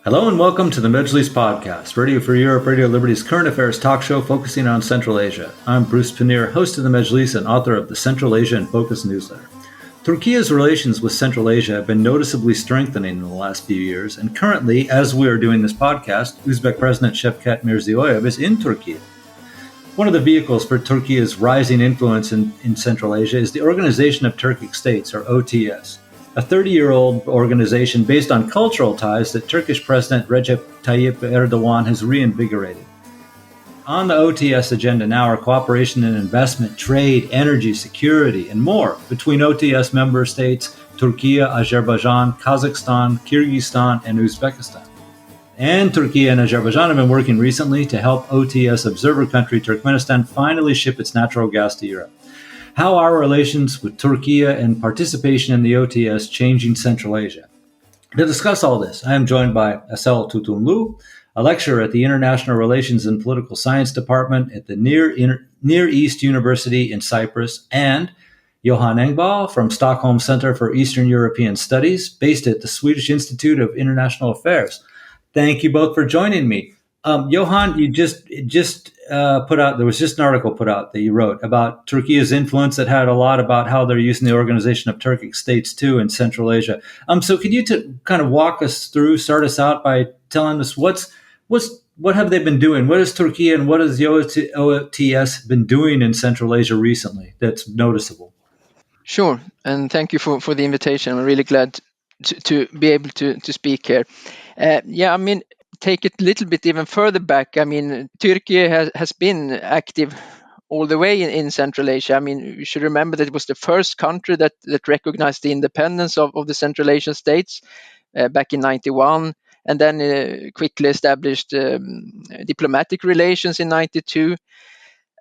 Hello and welcome to the Mejlis podcast, Radio for Europe, Radio Liberty's current affairs talk show focusing on Central Asia. I'm Bruce Pannier, host of the Mejlis and author of the Central Asia in Focus newsletter. Turkey's relations with Central Asia have been noticeably strengthening in the last few years, and currently, as we are doing this podcast, Uzbek President Shavkat Mirziyoyev is in Turkey. One of the vehicles for Turkey's rising influence in Central Asia is the Organization of Turkic States, or OTS, a 30-year-old organization based on cultural ties that Turkish President Recep Tayyip Erdogan has reinvigorated. On the OTS agenda now are cooperation in investment, trade, energy, security, and more between OTS member states Turkey, Azerbaijan, Kazakhstan, Kyrgyzstan, and Uzbekistan. And Turkey and Azerbaijan have been working recently to help OTS observer country Turkmenistan finally ship its natural gas to Europe. How are relations with Turkey and participation in the OTS changing Central Asia? To discuss all this, I am joined by Assel Tutumlu, a lecturer at the International Relations and Political Science Department at the Near East University in Cyprus, and Johan Engvall from Stockholm Centre for Eastern European Studies, based at the Swedish Institute of International Affairs. Thank you both for joining me. Johan, you just put out, there was just an article put out that you wrote about Turkey's influence that had a lot about how they're using the Organization of Turkic States too in Central Asia. So could you kind of walk us through, start us out by telling us what have they been doing? What is Turkey and what has the OTS been doing in Central Asia recently that's noticeable? Sure, and thank you for the invitation. I'm really glad to be able to speak here. Take it a little bit even further back. Turkey has been active all the way in Central Asia. You should remember that it was the first country that recognized the independence of the Central Asian states back in 91, and then quickly established diplomatic relations in 92.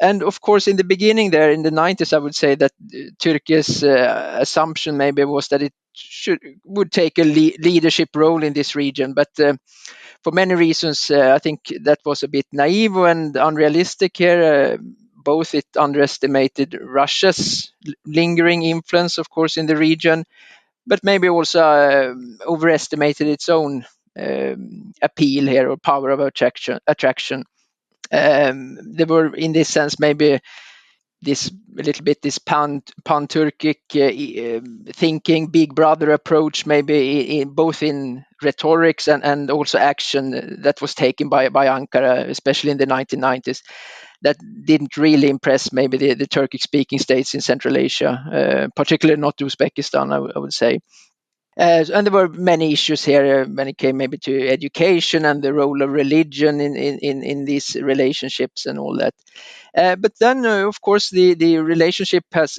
And of course, in the beginning there, in the 90s, I would say that Turkey's assumption maybe was that it would take a leadership role in this region. But for many reasons, I think that was a bit naive and unrealistic here. Both it underestimated Russia's lingering influence, of course, in the region, but maybe also overestimated its own appeal here or power of attraction. There were, in this sense, maybe this pan-Turkic thinking, big brother approach, maybe both in rhetorics and also action that was taken by Ankara, especially in the 1990s, that didn't really impress maybe the Turkic-speaking states in Central Asia, particularly not Uzbekistan, I would say. And there were many issues here when it came maybe to education and the role of religion in these relationships and all that. But then, of course, the relationship has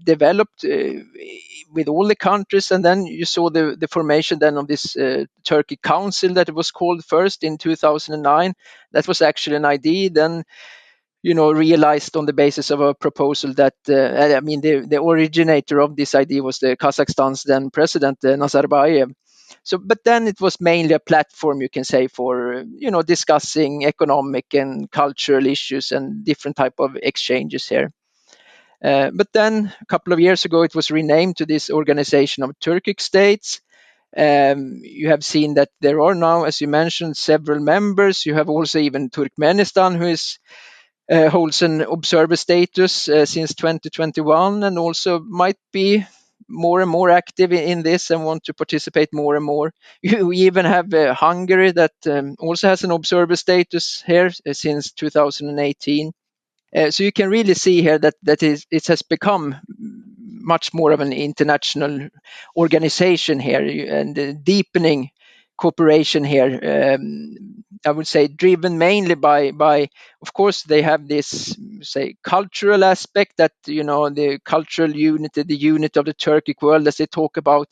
developed with all the countries, and then you saw the formation then of this Turkey Council that it was called first in 2009. That was actually an idea then, realized on the basis of a proposal that, the originator of this idea was the Kazakhstan's then president, Nazarbayev. So, but then it was mainly a platform, you can say, for, discussing economic and cultural issues and different type of exchanges here. But then a couple of years ago, it was renamed to this Organization of Turkic States. You have seen that there are now, as you mentioned, several members. You have also even Turkmenistan, who holds an observer status since 2021, and also might be more and more active in this and want to participate more and more. You even have Hungary that also has an observer status here since 2018. So you can really see here that it has become much more of an international organization here, and deepening cooperation here, I would say, driven mainly by of course they have this, say, cultural aspect that, the cultural unity, the unity of the Turkic world, as they talk about,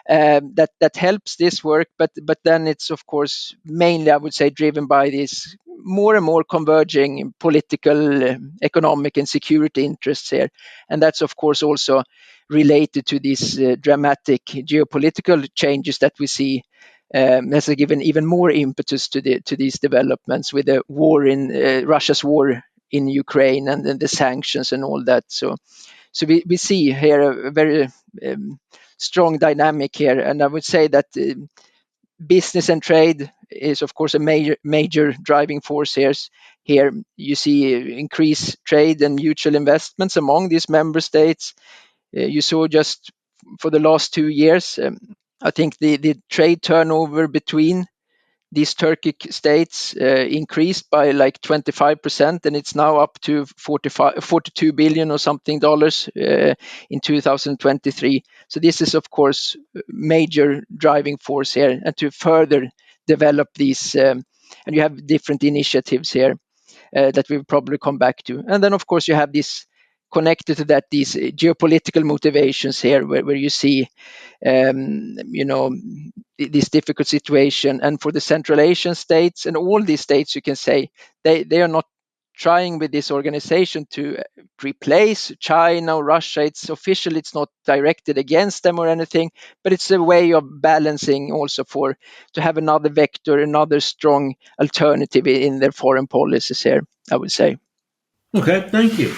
that helps this work, but then it's of course mainly, I would say, driven by this more and more converging political, economic and security interests here, and that's of course also related to these dramatic geopolitical changes that we see. Has given even more impetus to these developments with the war in Russia's war in Ukraine and the sanctions and all that. So So we see here a very strong dynamic here, and I would say that business and trade is of course a major driving force here. Here you see increased trade and mutual investments among these member states. You saw just for the last 2 years, I think the trade turnover between these Turkic states increased by like 25%, and it's now up to 42 billion or something dollars in 2023. So this is of course major driving force here, and to further develop these, and you have different initiatives here that we'll probably come back to. And then of course you have this connected to that, these geopolitical motivations here, where you see this difficult situation. And for the Central Asian states and all these states, you can say they are not trying with this organization to replace China or Russia. It's officially, it's not directed against them or anything, but it's a way of balancing also to have another vector, another strong alternative in their foreign policies here, I would say. Okay, thank you.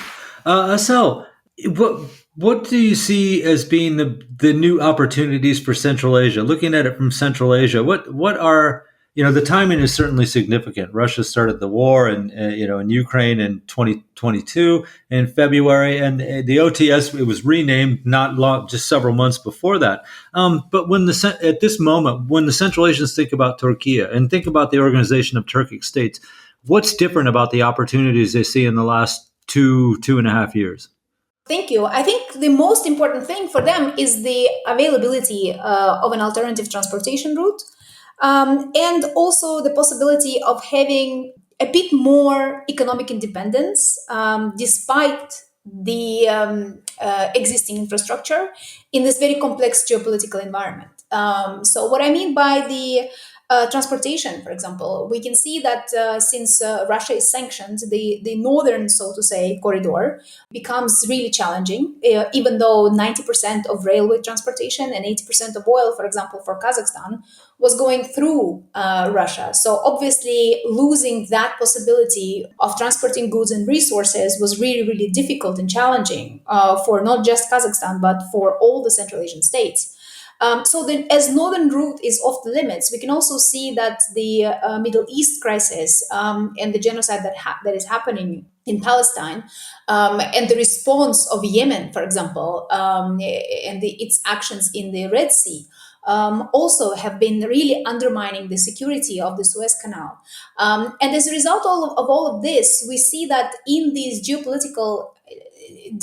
Assel, what what do you see as being the new opportunities for Central Asia? Looking at it from Central Asia, what are, the timing is certainly significant. Russia started the war in Ukraine in 2022 in February, and the OTS, it was renamed not long, just several months before that. But at this moment, when the Central Asians think about Turkey and think about the Organization of Turkic States, what's different about the opportunities they see in the last two and a half years? Thank you. I think the most important thing for them is the availability of an alternative transportation route, and also the possibility of having a bit more economic independence despite the existing infrastructure in this very complex geopolitical environment. So, what I mean by the transportation, for example, we can see that since Russia is sanctioned, the northern, so to say, corridor becomes really challenging, even though 90% of railway transportation and 80% of oil, for example, for Kazakhstan, was going through Russia. So obviously, losing that possibility of transporting goods and resources was really, really difficult and challenging for not just Kazakhstan, but for all the Central Asian states. So then, as northern route is off the limits, we can also see that the Middle East crisis and the genocide that is happening in Palestine, and the response of Yemen, for example, and its actions in the Red Sea, also have been really undermining the security of the Suez Canal. And as a result of all of this, we see that in these geopolitical, in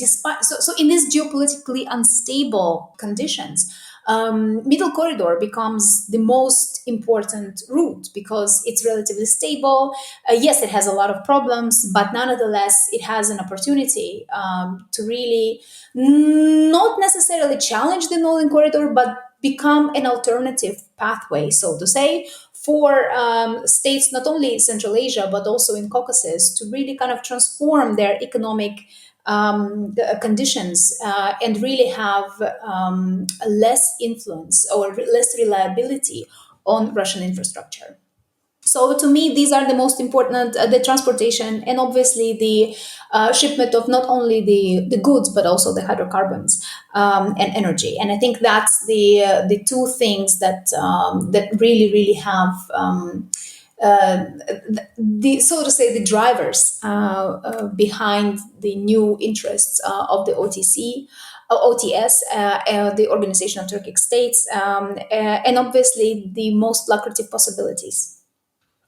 these geopolitically unstable conditions, middle corridor becomes the most important route because it's relatively stable. Yes, it has a lot of problems, but nonetheless, it has an opportunity to really not necessarily challenge the northern corridor, but become an alternative pathway, so to say, for states not only in Central Asia but also in Caucasus to really kind of transform their economic conditions and really have less influence or less reliability on Russian infrastructure. So to me, these are the most important: the transportation and obviously the shipment of not only the goods but also the hydrocarbons and energy. And I think that's the two things that really have. The so to say the drivers behind the new interests of the OTS, the Organization of Turkic States, and obviously the most lucrative possibilities.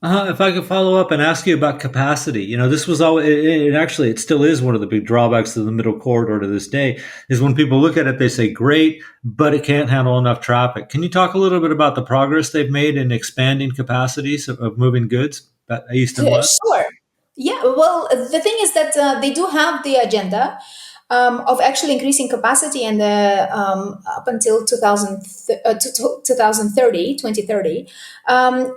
If I could follow up and ask you about capacity, this was always, actually, it still is one of the big drawbacks of the middle corridor to this day, is when people look at it, they say, great, but it can't handle enough traffic. Can you talk a little bit about the progress they've made in expanding capacities of moving goods east and west? Sure. Yeah, well, the thing is that they do have the agenda of actually increasing capacity and up until 2030,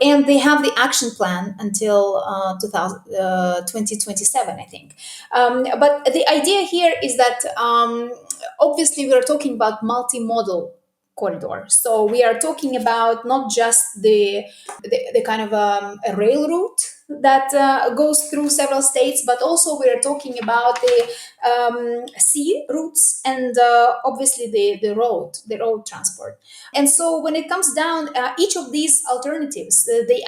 and they have the action plan until 2027, I think. But the idea here is that obviously we are talking about multimodal corridor. So we are talking about not just the kind of a rail route that goes through several states, but also we're talking about the sea routes and obviously the road transport. And so when it comes down, each of these alternatives, they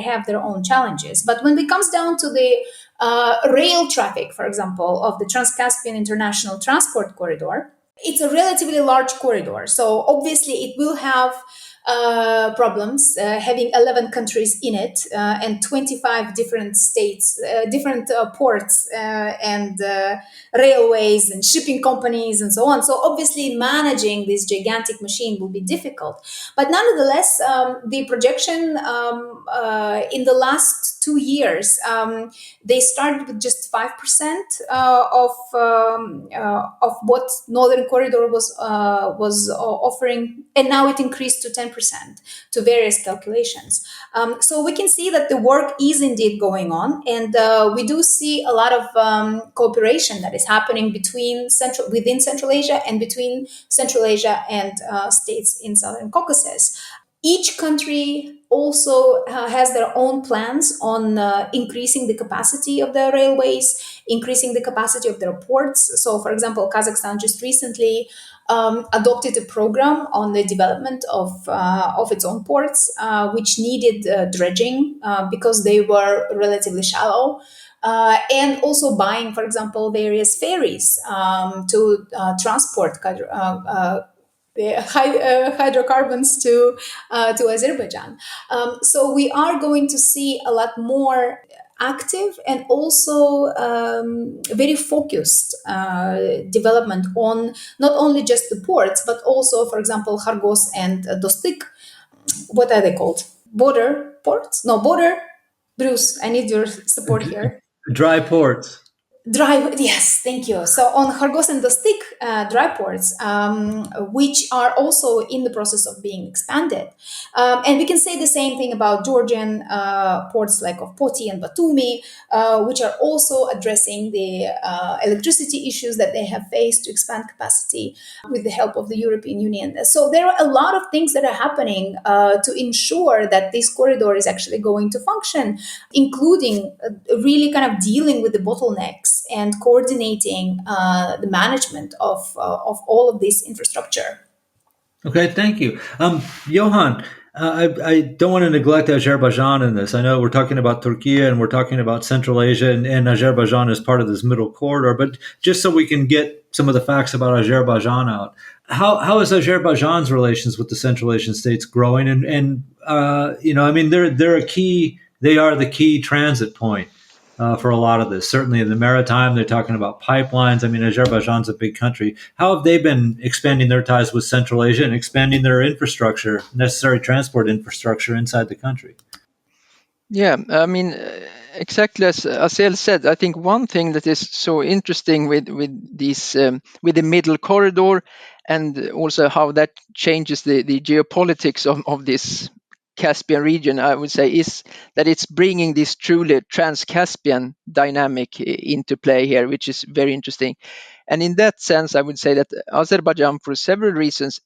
have their own challenges. But when it comes down to the rail traffic, for example, of the Trans-Caspian International Transport Corridor, it's a relatively large corridor. So obviously it will have problems, having 11 countries in it and 25 different states, different ports and railways and shipping companies and so on. So obviously managing this gigantic machine will be difficult. But nonetheless, the projection in the last 2 years, they started with just 5% of what Northern Corridor was offering, and now it increased to 10% to various calculations. So we can see that the work is indeed going on, and we do see a lot of cooperation that is happening within Central Asia and between Central Asia and states in Southern Caucasus. Each country also has their own plans on increasing the capacity of their railways, increasing the capacity of their ports. So, for example, Kazakhstan just recently adopted a program on the development of its own ports, which needed dredging because they were relatively shallow. And also buying, for example, various ferries to transport the hydrocarbons to Azerbaijan. So we are going to see a lot more active and also very focused development on not only just the ports, but also, for example, Khargos and Dostik. What are they called? Border ports? No, border. Bruce, I need your support here. Dry ports. Yes, thank you. So on Khargos and Dostik dry ports, which are also in the process of being expanded. And we can say the same thing about Georgian ports like of Poti and Batumi, which are also addressing the electricity issues that they have faced to expand capacity with the help of the European Union. So there are a lot of things that are happening to ensure that this corridor is actually going to function, including really kind of dealing with the bottlenecks and coordinating the management of all of this infrastructure. Okay, thank you. Johan, I don't want to neglect Azerbaijan in this. I know we're talking about Turkey and we're talking about Central Asia, and Azerbaijan is part of this middle corridor. But just so we can get some of the facts about Azerbaijan out, how is Azerbaijan's relations with the Central Asian states growing? And I mean, they are the key transit point for a lot of this. Certainly in the maritime, they're talking about pipelines. I mean, Azerbaijan's a big country. How have they been expanding their ties with Central Asia and expanding their infrastructure, necessary transport infrastructure inside the country? Yeah, I mean, exactly as Assel said, I think one thing that is so interesting with this with the middle corridor, and also how that changes the geopolitics of this Caspian region, I would say, is that it's bringing this truly trans-Caspian dynamic into play here, which is very interesting. And in that sense, I would say that Azerbaijan, for several reasons,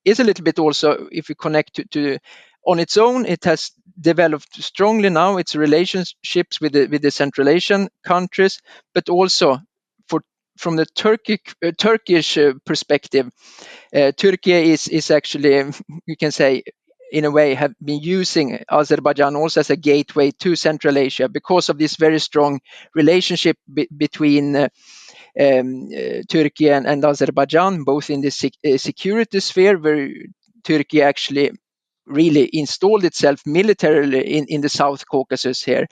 is a little bit also, if we connect to on its own, it has developed strongly now its relationships with the Central Asian countries, but also from the Turkish perspective, Turkey is actually, you can say, in a way, have been using Azerbaijan also as a gateway to Central Asia because of this very strong relationship between Turkey and Azerbaijan, both in the security sphere, where Turkey actually really installed itself militarily in the South Caucasus here,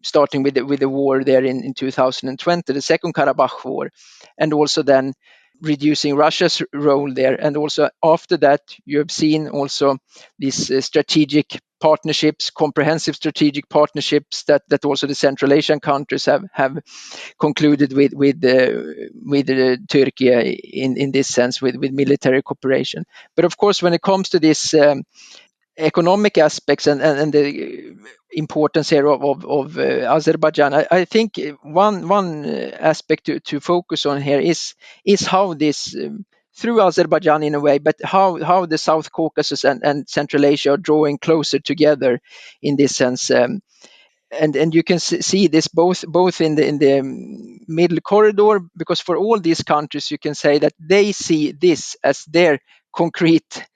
starting with the war there in 2020, the Second Karabakh War, and also then reducing Russia's role there. And also after that, you have seen also these strategic partnerships, comprehensive strategic partnerships that also the Central Asian countries have concluded with Turkey in this sense, with military cooperation. But of course, when it comes to this economic aspects and the importance here of Azerbaijan, I think one aspect to focus on here is how this through Azerbaijan in a way, but how the South Caucasus and Central Asia are drawing closer together in this sense. and you can see this both in the middle corridor, because for all these countries you can say that they see this as their concrete,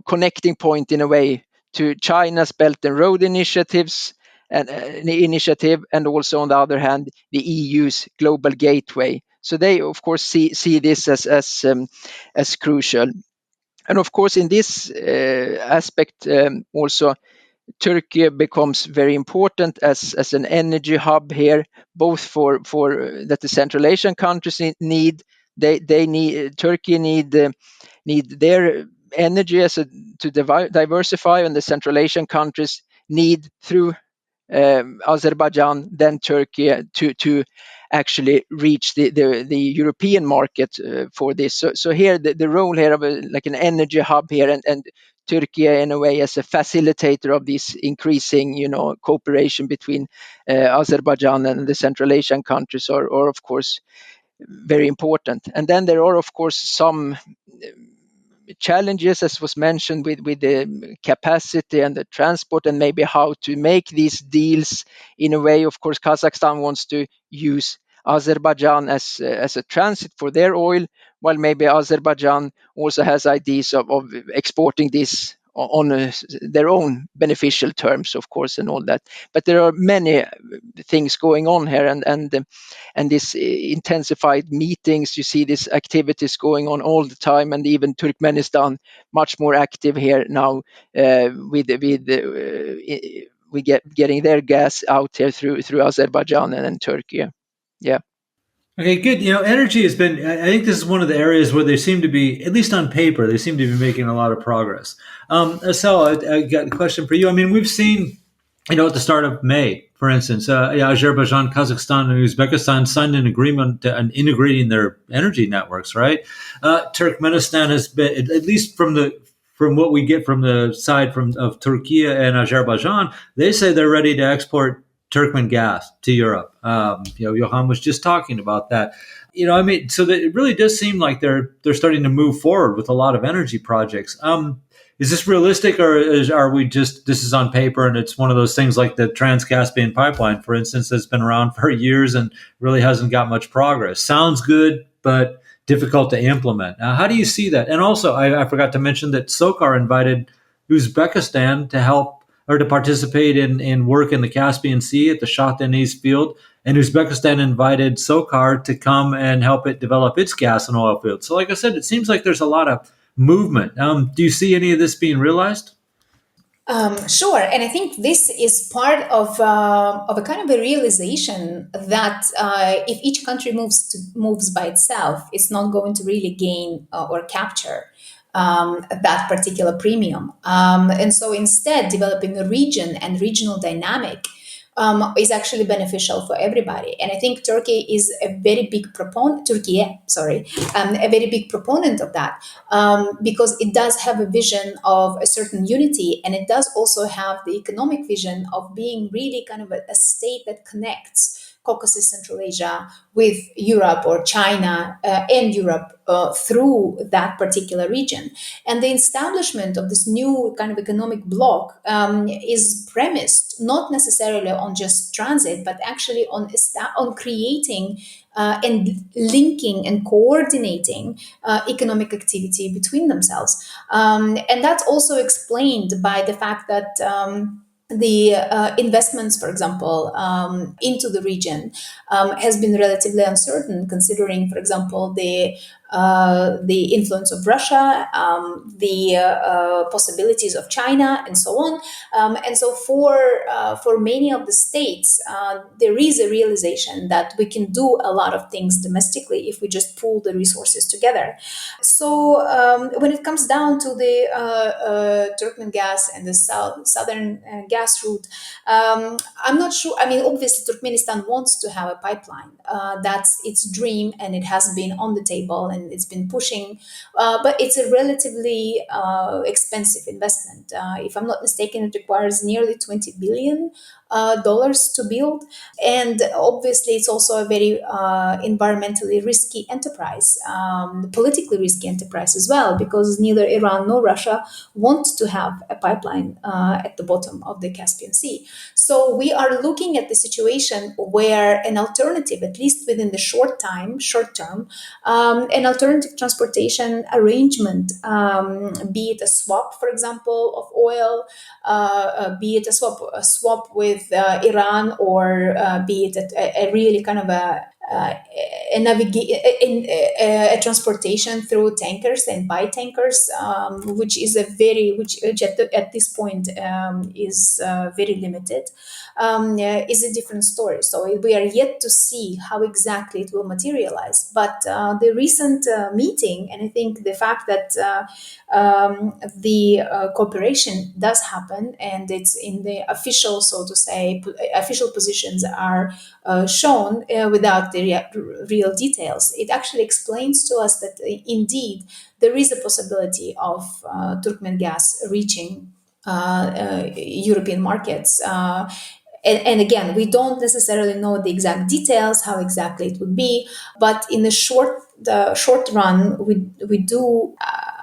connecting point in a way to China's Belt and Road initiatives and and also on the other hand the EU's global gateway. So they of course see this as crucial, and of course in this aspect also Turkey becomes very important as an energy hub here, both for that the Central Asian countries need. They need Turkey need their energy to diversify, and the Central Asian countries need through Azerbaijan, then Turkey to actually reach the European market for this. So here the role here of like an energy hub here, and Turkey in a way as a facilitator of this increasing cooperation between Azerbaijan and the Central Asian countries are of course very important. And then there are of course some challenges, as was mentioned, with the capacity and the transport, and maybe how to make these deals in a way. Of course, Kazakhstan wants to use Azerbaijan as a transit for their oil, while maybe Azerbaijan also has ideas of exporting this on their own beneficial terms, of course, and all that. But there are many things going on here, and this intensified meetings. You see these activities going on all the time, and even Turkmenistan much more active here now getting their gas out here through Azerbaijan and then Turkey. Yeah. Okay, good. Energy has been, I think this is one of the areas where they seem to be, at least on paper, they seem to be making a lot of progress. Assel, I got a question for you. I mean, we've seen, at the start of May, for instance, Azerbaijan, Kazakhstan, and Uzbekistan signed an agreement on integrating their energy networks, right? Turkmenistan has been, at least from what we get from the side of Turkey and Azerbaijan, they say they're ready to export Turkmen gas to Europe. Johan was just talking about that. So that it really does seem like they're starting to move forward with a lot of energy projects. Is this realistic, or are we just, this is on paper and it's one of those things like the Trans-Caspian pipeline, for instance, that's been around for years and really hasn't got much progress? Sounds good, but difficult to implement. How do you see that? And also, I forgot to mention that SOCAR invited Uzbekistan to help or to participate in work in the Caspian Sea at the Shah Deniz field. And Uzbekistan invited SOCAR to come and help it develop its gas and oil fields. So like I said, it seems like there's a lot of movement. Do you see any of this being realized? Sure, and I think this is part of a kind of a realization that if each country moves by itself, it's not going to really gain or capture that particular premium. And so instead, developing a region and regional dynamic is actually beneficial for everybody. And I think Turkey is a very big proponent. A very big proponent of that because it does have a vision of a certain unity, and it does also have the economic vision of being really kind of a state that connects Caucasus, Central Asia with Europe or China and Europe through that particular region. And the establishment of this new kind of economic bloc is premised not necessarily on just transit, but actually on creating and linking and coordinating economic activity between themselves. And that's also explained by the fact that the investments, for example, into the region has been relatively uncertain, considering, for example, the influence of Russia, the possibilities of China, and so on. And so, for many of the states, there is a realization that we can do a lot of things domestically if we just pool the resources together. So, when it comes down to the Turkmen gas and the southern gas route, I'm not sure. I mean, obviously, Turkmenistan wants to have a pipeline. That's its dream, and it has been on the table. And and it's been pushing, but it's a relatively expensive investment. If I'm not mistaken, it requires nearly $20 billion to build, and obviously it's also a very environmentally risky enterprise, politically risky enterprise as well, because neither Iran nor Russia want to have a pipeline at the bottom of the Caspian Sea. So we are looking at the situation where an alternative, at least within the short term, an alternative transportation arrangement, be it a swap, for example, of oil, be it a swap with Iran, or be it a really kind of a transportation through tankers and by tankers, which is at this point is very limited, is a different story. So we are yet to see how exactly it will materialize. But the recent meeting, and I think the fact that the cooperation does happen, and it's in the official, so to say, official positions are shown without the real details. It actually explains to us that indeed there is a possibility of Turkmen gas reaching European markets. And again, we don't necessarily know the exact details, how exactly it would be, but in the short run, we do.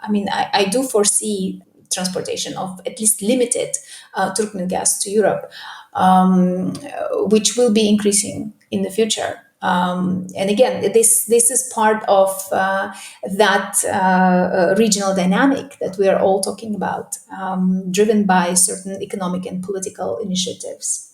I do foresee transportation of at least limited Turkmen gas to Europe, which will be increasing in the future. And again, this is part of that regional dynamic that we are all talking about, driven by certain economic and political initiatives.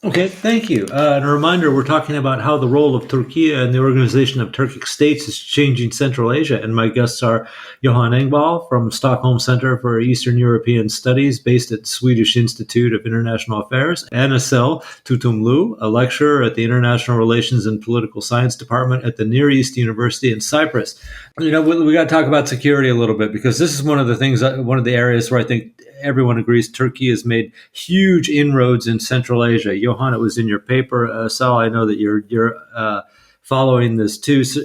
Okay, thank you. And a reminder, we're talking about how the role of Turkey and the Organization of Turkic States is changing Central Asia. And my guests are Johan Engvall from Stockholm Centre for Eastern European Studies, based at Swedish Institute of International Affairs, and Assel Tutumlu, a lecturer at the International Relations and Political Science Department at the Near East University in Cyprus. We got to talk about security a little bit, because this is one of the areas where I think everyone agrees Turkey has made huge inroads in Central Asia. Johan, it was in your paper. Sal, I know that you're following this too. So,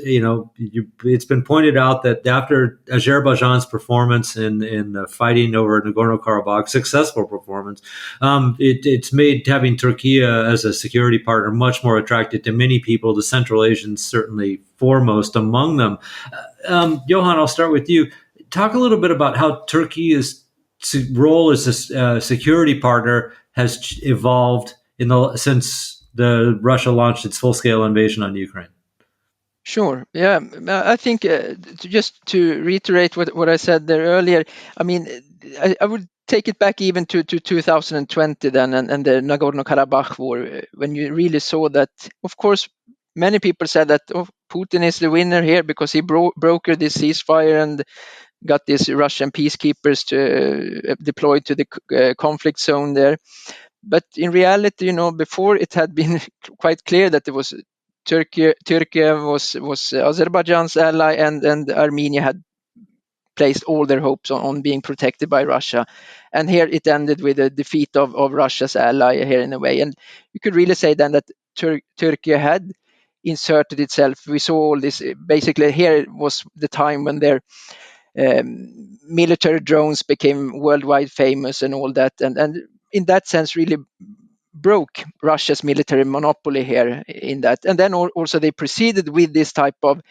it's been pointed out that after Azerbaijan's performance in fighting over Nagorno-Karabakh, successful performance, it's made having Turkey as a security partner much more attractive to many people. The Central Asians certainly foremost among them. Johan, I'll start with you. Talk a little bit about how Turkey's role as a security partner has evolved since Russia launched its full-scale invasion on Ukraine. Sure. Yeah, I think just to reiterate what I said there earlier, I mean, I would take it back even to 2020 then, and the Nagorno-Karabakh war, when you really saw that, of course, many people said that Putin is the winner here because he brokered this ceasefire and got these Russian peacekeepers to deployed to the conflict zone there. But in reality, before it had been quite clear that it was Turkey was Azerbaijan's ally, and Armenia had placed all their hopes on being protected by Russia. And here it ended with a defeat of Russia's ally here in a way. And you could really say then that Turkey had inserted itself. We saw all this. Basically, here was the time when their military drones became worldwide famous and all that. And in that sense, really broke Russia's military monopoly here in that. And then also they proceeded with this type of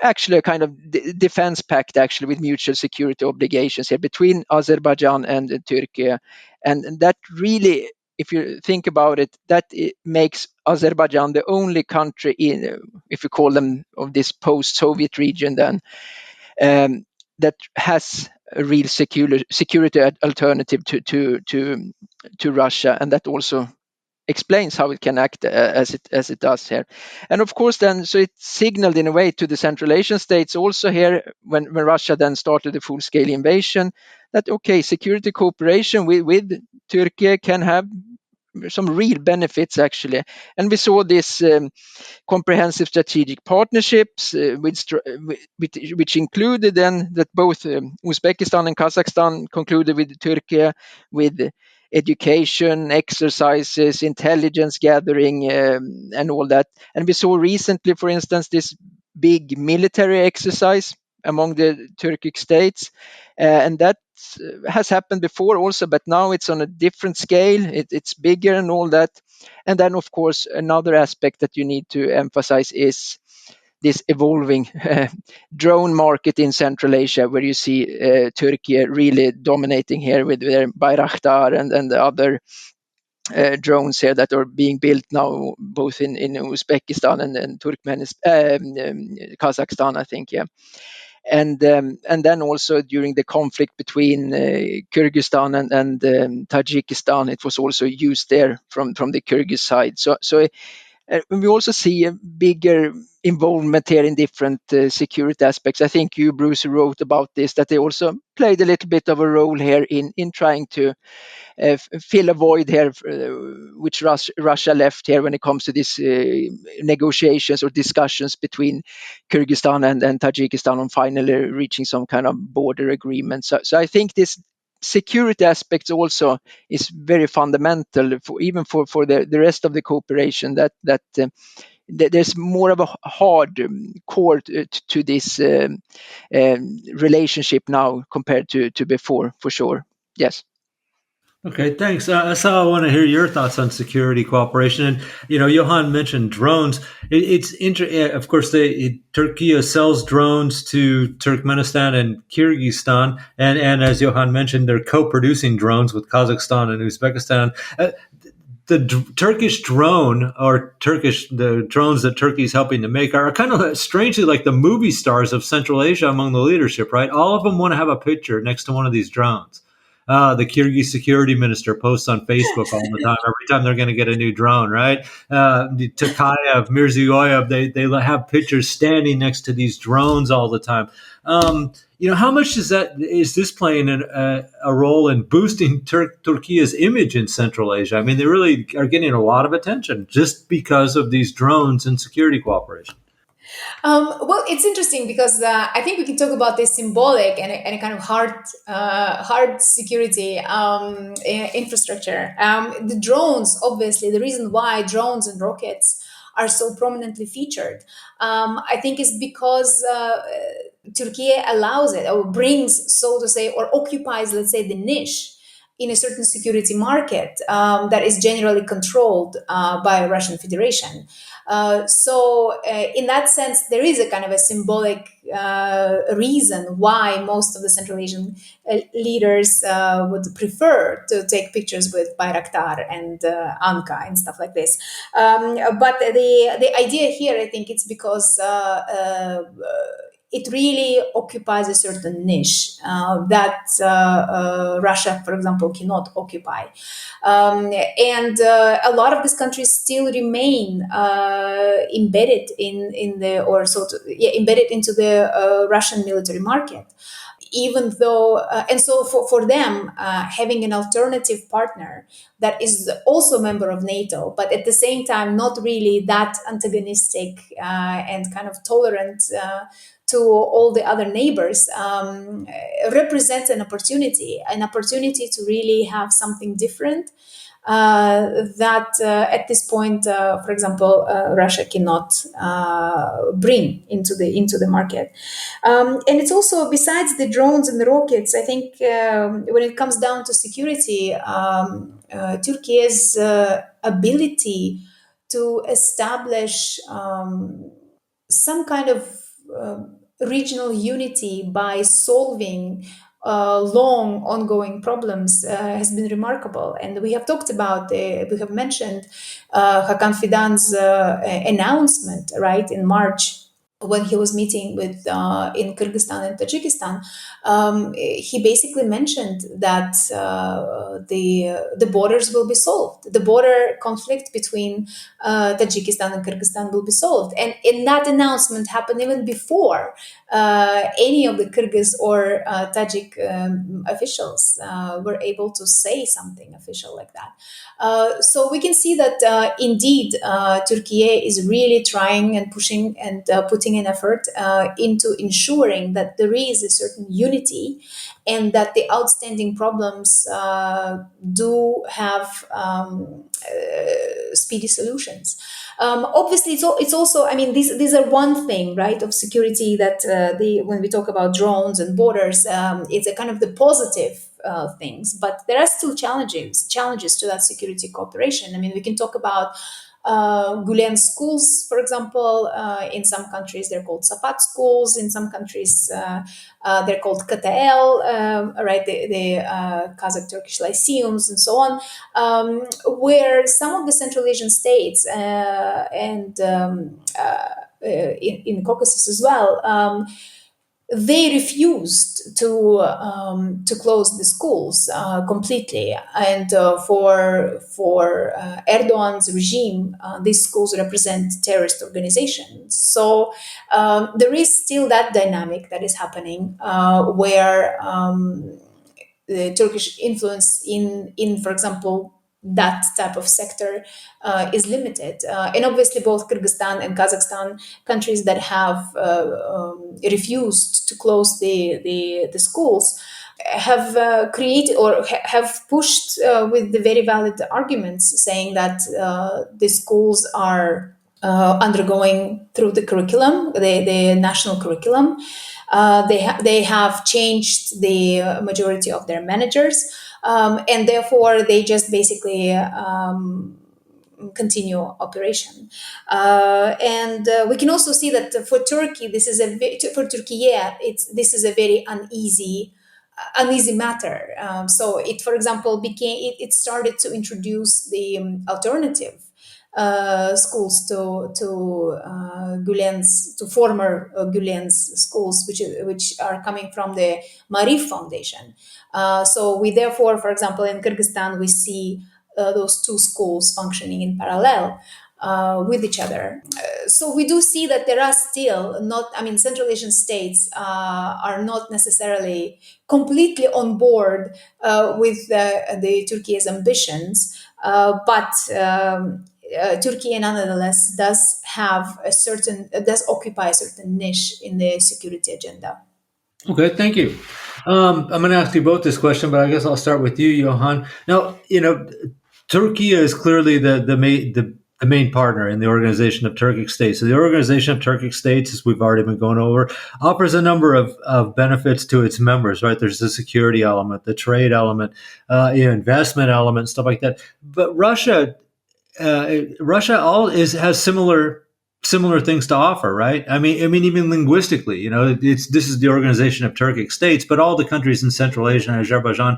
actually a kind of defense pact, actually, with mutual security obligations here between Azerbaijan and Turkey. And that really, if you think about it, that it makes Azerbaijan the only country in, if you call them, of this post-Soviet region then, that has a real security alternative to Russia, and that also explains how it can act as it does here. And of course then, so it signaled in a way to the Central Asian states also here, when Russia then started the full-scale invasion, that okay, security cooperation with Turkey can have some real benefits actually. And we saw this comprehensive strategic partnerships which included then that both Uzbekistan and Kazakhstan concluded with Turkey, with education, exercises, intelligence gathering, and all that. And we saw recently, for instance, this big military exercise among the Turkic states, and that has happened before also, but now it's on a different scale. It's bigger and all that. And then, of course, another aspect that you need to emphasize is this evolving drone market in Central Asia, where you see Turkey really dominating here with their Bayraktar and the other drones here that are being built now, both in Uzbekistan and Turkmenistan, Kazakhstan, I think, yeah. And then also during the conflict between Kyrgyzstan and Tajikistan, it was also used there from the Kyrgyz side. So we also see a bigger involvement here in different security aspects. I think you, Bruce, wrote about this, that they also played a little bit of a role here in trying to fill a void here, which Russia left here when it comes to these negotiations or discussions between Kyrgyzstan and Tajikistan on finally reaching some kind of border agreement. So I think this security aspects also is very fundamental even for the rest of the cooperation, that there's more of a hard core to this relationship now compared to before, for sure. Yes. Okay, thanks. So I want to hear your thoughts on security cooperation. And Johan mentioned drones. Of course, Turkey sells drones to Turkmenistan and Kyrgyzstan, and as Johan mentioned, they're co-producing drones with Kazakhstan and Uzbekistan. Turkish drone, or the drones that Turkey is helping to make, are kind of strangely like the movie stars of Central Asia among the leadership, right? All of them want to have a picture next to one of these drones. The Kyrgyz security minister posts on Facebook all the time, every time they're going to get a new drone, right? Tokayev, Mirziyoyev, they have pictures standing next to these drones all the time. How much is this playing a role in boosting Turkey's image in Central Asia? I mean, they really are getting a lot of attention just because of these drones and security cooperation. Well, it's interesting because I think we can talk about this symbolic and a kind of hard security infrastructure. The drones, obviously, the reason why drones and rockets are so prominently featured, I think, is because Turkey allows it, or brings, so to say, or occupies, let's say, the niche in a certain security market that is generally controlled by Russian Federation. In that sense, there is a kind of a symbolic reason why most of the Central Asian leaders would prefer to take pictures with Bayraktar and Anka and stuff like this. But the idea here, I think, it's because it really occupies a certain niche that Russia, for example, cannot occupy. And a lot of these countries still remain embedded embedded into the Russian military market. Even though, and so for them, having an alternative partner that is also a member of NATO, but at the same time not really that antagonistic and kind of tolerant to all the other neighbors, represents an opportunity to really have something different that at this point, for example, Russia cannot bring into the market. And it's also, besides the drones and the rockets, I think when it comes down to security, Turkey's ability to establish some kind of regional unity by solving long ongoing problems has been remarkable. And we have talked about, we have mentioned Hakan Fidan's announcement, right, in March, when he was meeting with in Kyrgyzstan and Tajikistan. He basically mentioned that the borders will be solved. The border conflict between Tajikistan and Kyrgyzstan will be solved. And that announcement happened even before any of the Kyrgyz or Tajik officials were able to say something official like that. So we can see that indeed Turkey is really trying and pushing and putting putting an effort into ensuring that there is a certain unity and that the outstanding problems do have speedy solutions. Obviously, it's also, I mean, these are one thing, right, of security that when we talk about drones and borders, it's a kind of the positive things, but there are still challenges to that security cooperation. I mean, we can talk about Gulen schools, for example. In some countries, they're called Sapat schools. In some countries, they're called KTL, right? The Kazakh Turkish lyceums and so on, where some of the Central Asian states and in Caucasus as well. They refused to close the schools completely, and for Erdogan's regime, these schools represent terrorist organizations. So there is still that dynamic that is happening, where the Turkish influence in, for example, that type of sector is limited. And obviously, both Kyrgyzstan and Kazakhstan, countries that have refused to close the schools, have created or have pushed with the very valid arguments, saying that the schools are undergoing through the curriculum, the national curriculum. They have changed the majority of their managers, and therefore they just basically continue operation. And we can also see that for Turkey, this is this is a very uneasy matter. So it, for example, it started to introduce the alternative schools to Gulen's, to former Gulen's schools, which are coming from the Marif Foundation. So we therefore, for example, in Kyrgyzstan, we see those two schools functioning in parallel with each other. So we do see that there are still not, I mean, Central Asian states are not necessarily completely on board with the Turkey's ambitions, but Turkey, nonetheless, does occupy a certain niche in the security agenda. Okay, thank you. I'm going to ask you both this question, but I guess I'll start with you, Johan. Now, Turkey is clearly the main partner in the Organization of Turkic States. So the Organization of Turkic States, as we've already been going over, offers a number of benefits to its members, right? There's the security element, the trade element, investment element, stuff like that. But Russia has similar things to offer, right? I mean, even linguistically, this is the Organization of Turkic States, but all the countries in Central Asia and Azerbaijan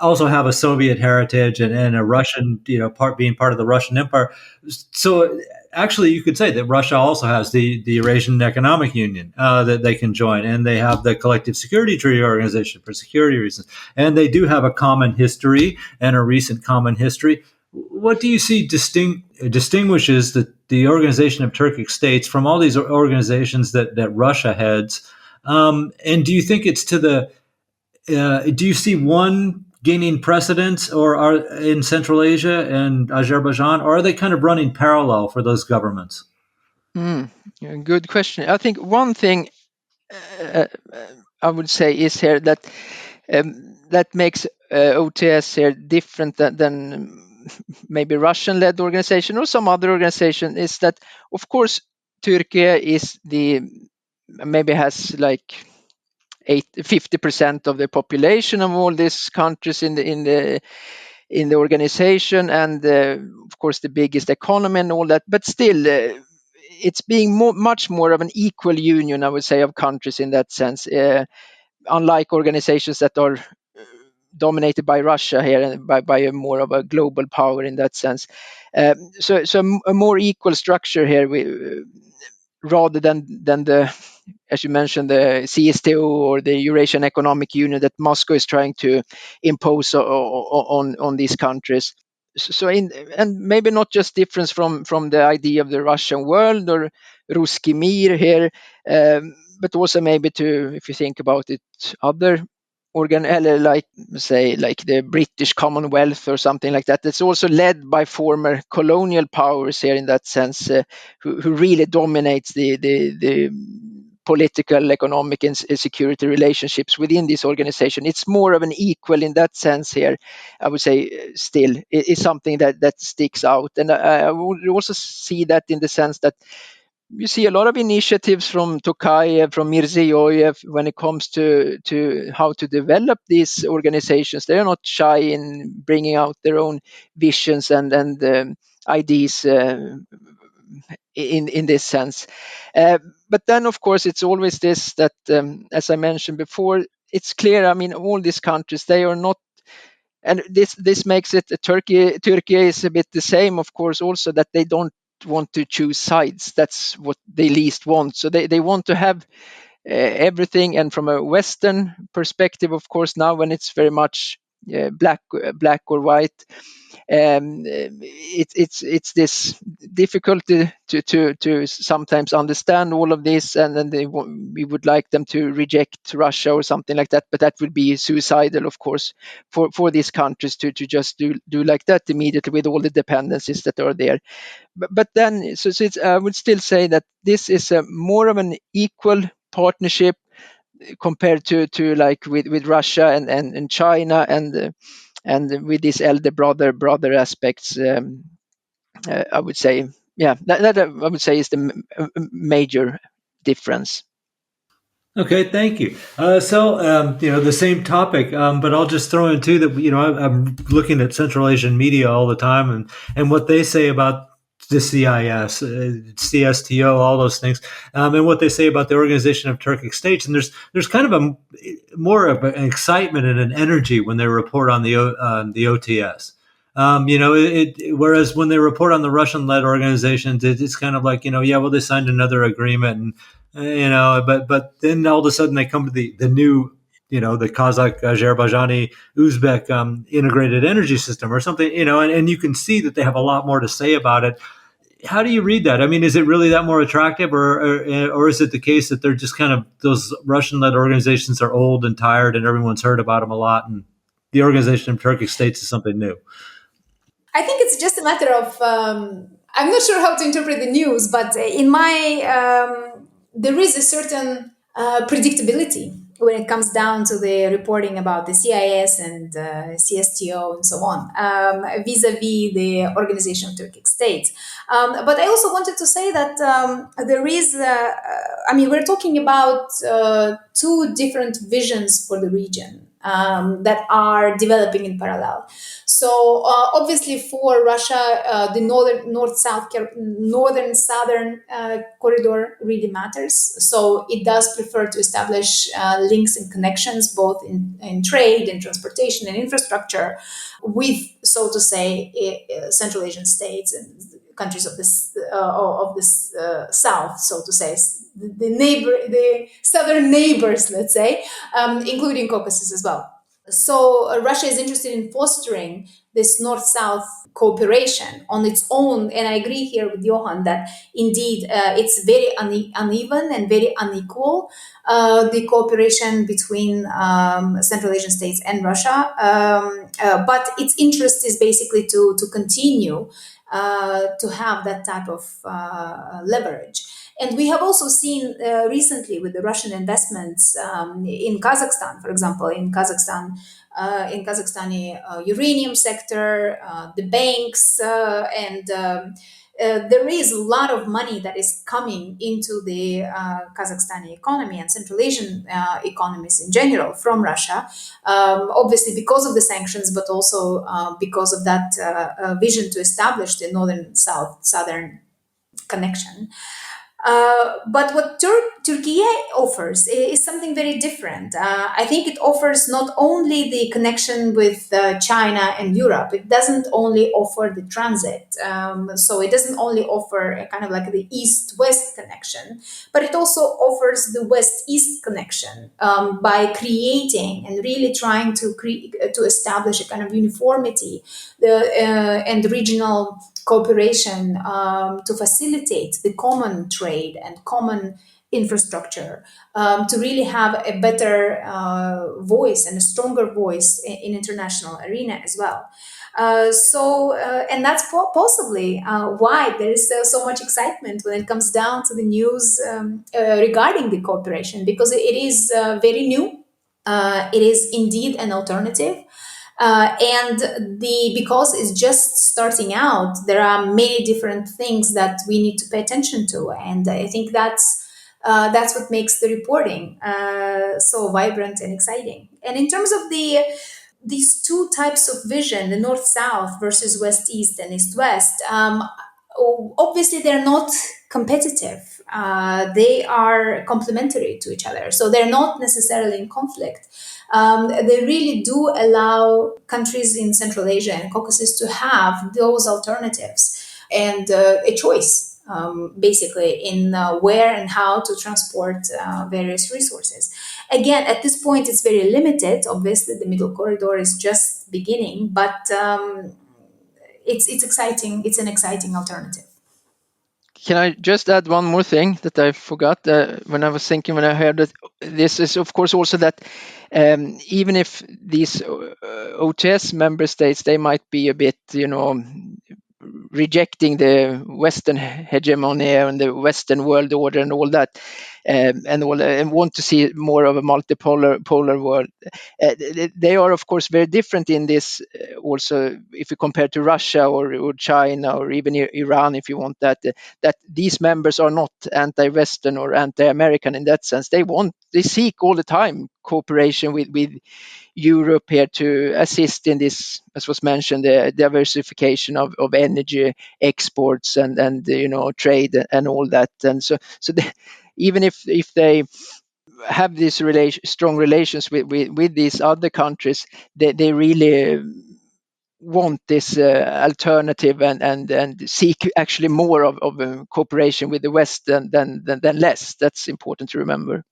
also have a Soviet heritage and a Russian, being part of the Russian Empire. So actually, you could say that Russia also has the Eurasian Economic Union that they can join, and they have the Collective Security Treaty Organization for security reasons, and they do have a common history and a recent common history. What do you see distinguishes the Organization of Turkic States from all these organizations that Russia heads? And do you think it's do you see one gaining precedence in Central Asia and Azerbaijan, or are they kind of running parallel for those governments? Good question. I think one thing I would say is here that makes OTS here different than maybe Russian-led organization or some other organization is that, of course, Turkey is maybe has like 50% of the population of all these countries in the organization, and of course the biggest economy and all that. But still, it's being much more of an equal union, I would say, of countries in that sense. Unlike organizations that are dominated by Russia here and by a more of a global power in that sense. So a more equal structure here, rather than the, as you mentioned, the CSTO or the Eurasian Economic Union that Moscow is trying to impose on these countries. So and maybe not just difference from the idea of the Russian world or Ruski Mir here, but also maybe if you think about it, other like the British Commonwealth or something like that. It's also led by former colonial powers here in that sense, who really dominates the political, economic, and security relationships within this organization. It's more of an equal in that sense here. I would say still is something that sticks out, and I would also see that in the sense that you see a lot of initiatives from Tokayev, from Mirziyoyev, when it comes to how to develop these organizations. They are not shy in bringing out their own visions and ideas in this sense. But then, of course, it's always this that, as I mentioned before, it's clear. I mean, all these countries, they are not. And this makes it Turkey is a bit the same, of course, also that they don't want to choose sides. That's what they least want. So they want to have everything. And from a Western perspective, of course, now when it's very much black or white, it's this difficulty to sometimes understand all of this, and then we would like them to reject Russia or something like that, but that would be suicidal, of course, for these countries to just do like that immediately with all the dependencies that are there. But then, so I would still say that this is a more of an equal partnership compared to like with Russia and China and with these elder brother aspects. I would say, yeah, that I would say is the major difference. Okay, thank you. The same topic, but I'll just throw in too that I'm looking at Central Asian media all the time, and what they say about the CIS, CSTO, all those things, and what they say about the Organization of Turkic States, and there's kind of a more of an excitement and an energy when they report on the OTS. Whereas when they report on the Russian-led organizations, it's kind of like, yeah, well, they signed another agreement, and but then all of a sudden they come to the new, the Kazakh, Azerbaijani, Uzbek integrated energy system or something, and you can see that they have a lot more to say about it. How do you read that? I mean, is it really that more attractive, or is it the case that they're just kind of, those Russian-led organizations are old and tired, and everyone's heard about them a lot, and the Organization of Turkic States is something new? I think it's just a matter of, I'm not sure how to interpret the news, but there is a certain predictability when it comes down to the reporting about the CIS and CSTO and so on, vis-a-vis the Organization of Turkic States. But I also wanted to say that there is, we're talking about two different visions for the region that are developing in parallel. So obviously for Russia, the northern-southern corridor really matters. So it does prefer to establish links and connections both in trade and transportation and infrastructure with, so to say, Central Asian states and countries of this south, so to say, the southern neighbors, let's say, including Caucasus as well. So Russia is interested in fostering this north-south cooperation on its own, and I agree here with Johan that indeed it's very uneven and very unequal, the cooperation between Central Asian states and Russia, but its interest is basically to continue to have that type of leverage. And we have also seen recently with the Russian investments in Kazakhstan, for example, in Kazakhstani uranium sector, the banks, and there is a lot of money that is coming into the Kazakhstani economy and Central Asian economies in general from Russia, obviously because of the sanctions, but also because of that vision to establish the northern-southern connection. But what Turkey offers is something very different. I think it offers not only the connection with China and Europe, it doesn't only offer the transit. So it doesn't only offer a kind of like the east-west connection, but it also offers the west-east connection by creating and really trying to establish a kind of uniformity and regional cooperation to facilitate the common trade and common infrastructure, to really have a better voice and a stronger voice in international arena as well. And that's possibly why there is so much excitement when it comes down to the news regarding the cooperation, because it is very new. It is indeed an alternative. And because it's just starting out, there are many different things that we need to pay attention to, and I think that's what makes the reporting so vibrant and exciting. And in terms of these two types of vision, the north-south versus west-east and east-west, obviously they're not competitive. They are complementary to each other. So they're not necessarily in conflict. They really do allow countries in Central Asia and Caucasus to have those alternatives and a choice, basically, in where and how to transport various resources. Again, at this point, it's very limited. Obviously, the Middle Corridor is just beginning, but it's exciting. It's an exciting alternative. Can I just add one more thing that I forgot when I was thinking, when I heard that this is, of course, also that even if these OTS member states, they might be a bit, rejecting the Western hegemony and the Western world order and all that, and want to see more of a multipolar world. They are, of course, very different in this. Also, if you compare to Russia or China or even Iran, if you want that these members are not anti-Western or anti-American in that sense. They seek all the time cooperation with Europe here to assist in this, as was mentioned, the diversification of energy exports and trade and all that. And so even if they have these strong relations with these other countries, they really want this alternative and seek actually more of cooperation with the West than less. That's important to remember.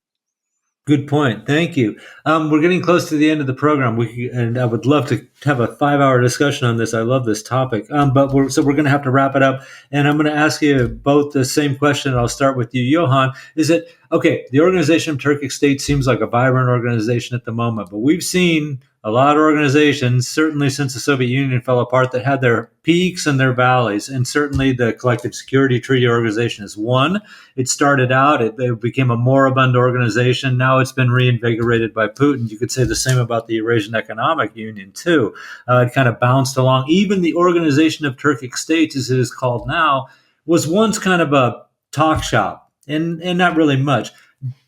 Good point. Thank you. We're getting close to the end of the program. And I would love to have a 5-hour discussion on this. I love this topic. But we're going to have to wrap it up. And I'm going to ask you both the same question. I'll start with you, Johan. Is it okay? The Organization of Turkic States seems like a vibrant organization at the moment, but we've seen a lot of organizations, certainly since the Soviet Union fell apart, that had their peaks and their valleys. And certainly the Collective Security Treaty Organization is one. It started out, it became a moribund organization. Now it's been reinvigorated by Putin. You could say the same about the Eurasian Economic Union, too. It kind of bounced along. Even the Organization of Turkic States, as it is called now, was once kind of a talk shop and not really much.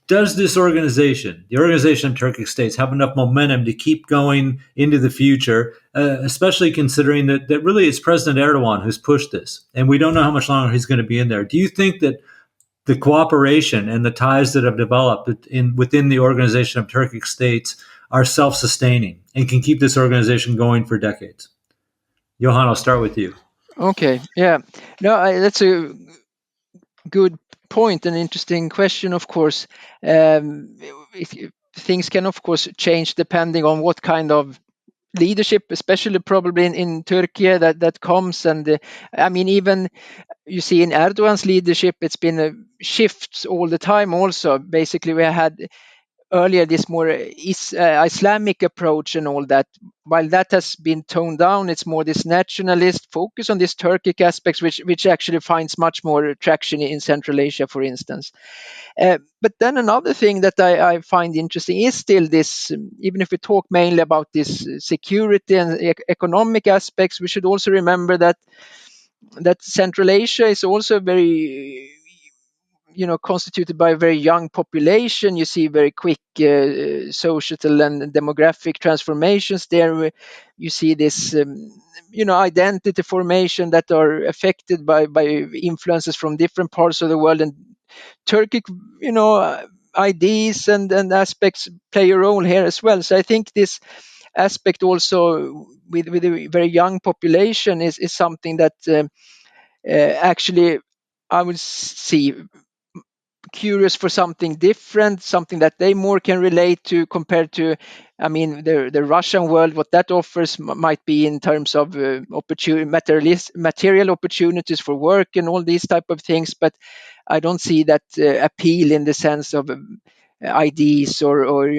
Does this organization, the Organization of Turkic States, have enough momentum to keep going into the future, especially considering that really it's President Erdogan who's pushed this, and we don't know how much longer he's going to be in there? Do you think that the cooperation and the ties that have developed within the Organization of Turkic States are self-sustaining and can keep this organization going for decades? Johan, I'll start with you. Okay, yeah. No, that's a good point, an interesting question, of course. Things can, of course, change depending on what kind of leadership, especially probably in Turkey, that comes. And I mean, even you see in Erdogan's leadership, it's been shifts all the time. Also, basically, we had earlier this more Islamic approach and all that. While that has been toned down, it's more this nationalist focus on these Turkic aspects, which actually finds much more traction in Central Asia, for instance. But then another thing that I find interesting is still this, even if we talk mainly about this security and economic aspects, we should also remember that Central Asia is also very constituted by a very young population. You see very quick social and demographic transformations there. You see this identity formation that are affected by influences from different parts of the world, and Turkic ideas and aspects play a role here as well. So I think this aspect also with a very young population is something that actually I would see curious for something different, something that they more can relate to compared to, I mean, the Russian world. What that offers might be in terms of material opportunities for work and all these type of things, but I don't see that appeal in the sense of IDs or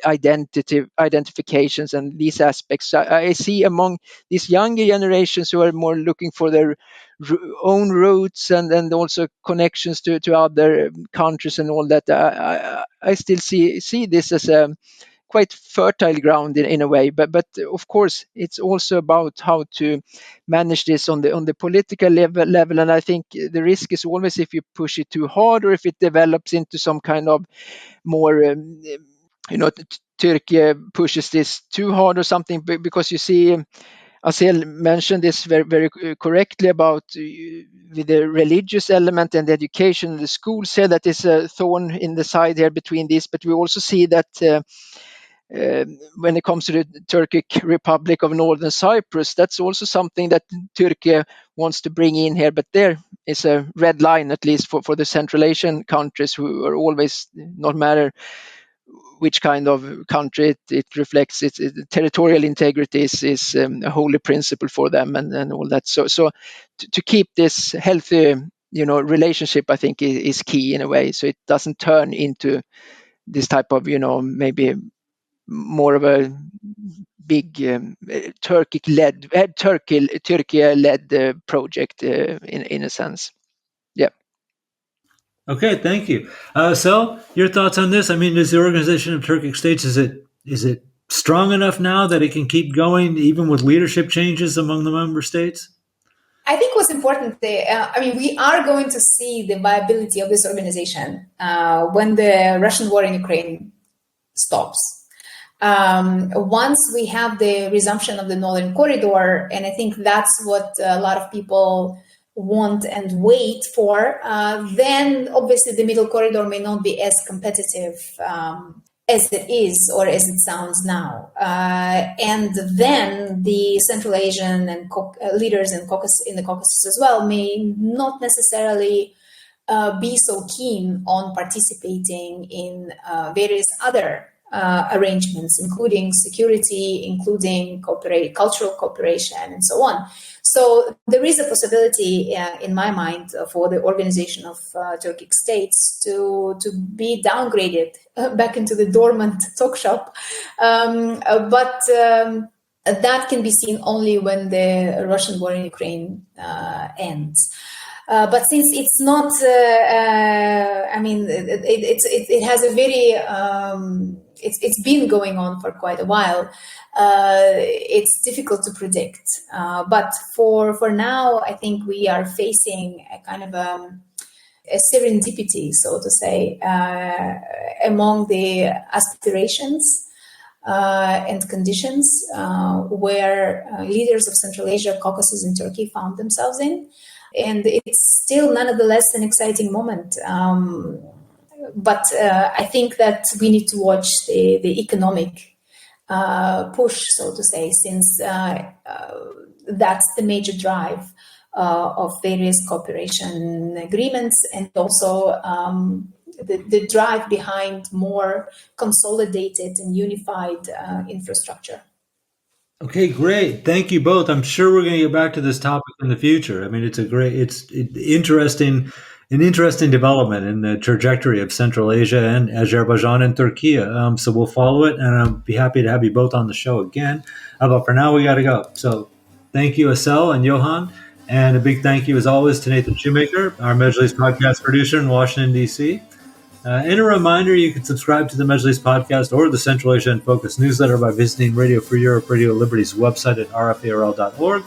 identifications and these aspects. I see among these younger generations who are more looking for their own roots and also connections to other countries and all that. I still see this as a quite fertile ground in a way, but of course it's also about how to manage this on the political level. And I think the risk is always if you push it too hard or if it develops into some kind of more Turkey pushes this too hard or something, because you see Assel mentioned this very, very correctly about with the religious element and the education. The schools here, that is a thorn in the side here between this, but we also see that when it comes to the Turkic Republic of Northern Cyprus, that's also something that Turkey wants to bring in here. But there is a red line, at least for the Central Asian countries, who are always, no matter which kind of country it reflects, its territorial integrity is a holy principle for them and all that. So to keep this healthy, relationship, I think is key in a way, so it doesn't turn into this type of, maybe more of a big Turkey-led project in a sense. Yeah. Okay, thank you. So, your thoughts on this? I mean, is the Organization of Turkic States, is it strong enough now that it can keep going even with leadership changes among the member states? I think what's important, we are going to see the viability of this organization when the Russian war in Ukraine stops. Once we have the resumption of the Northern Corridor, and I think that's what a lot of people want and wait for, then obviously the Middle Corridor may not be as competitive as it is or as it sounds now. And then the Central Asian and leaders in the Caucasus as well may not necessarily be so keen on participating in various other arrangements, including security, including cultural cooperation, and so on. So there is a possibility, in my mind, for the Organization of Turkic States to be downgraded back into the dormant talk shop. But that can be seen only when the Russian war in Ukraine ends. But since it's not, it has a very, it's been going on for quite a while. It's difficult to predict. But for now, I think we are facing a kind of a serendipity, so to say, among the aspirations and conditions where leaders of Central Asia, Caucasus, and Turkey found themselves in. And it's still nonetheless an exciting moment. But I think that we need to watch the economic push, so to say, since that's the major drive of various cooperation agreements, and also the drive behind more consolidated and unified infrastructure. Okay, great. Thank you both. I'm sure we're going to get back to this topic in the future. I mean, it's interesting development in the trajectory of Central Asia and Azerbaijan and Turkey. So we'll follow it, and I'll be happy to have you both on the show again. But for now, we got to go. So thank you, Assel and Johan, and a big thank you, as always, to Nathan Shoemaker, our Mejlis podcast producer in Washington, D.C. And a reminder, you can subscribe to the Mejlis podcast or the Central Asia in Focus newsletter by visiting Radio Free Europe, Radio Liberty's website at rfarl.org.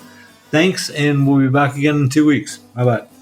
Thanks, and we'll be back again in 2 weeks. Bye-bye.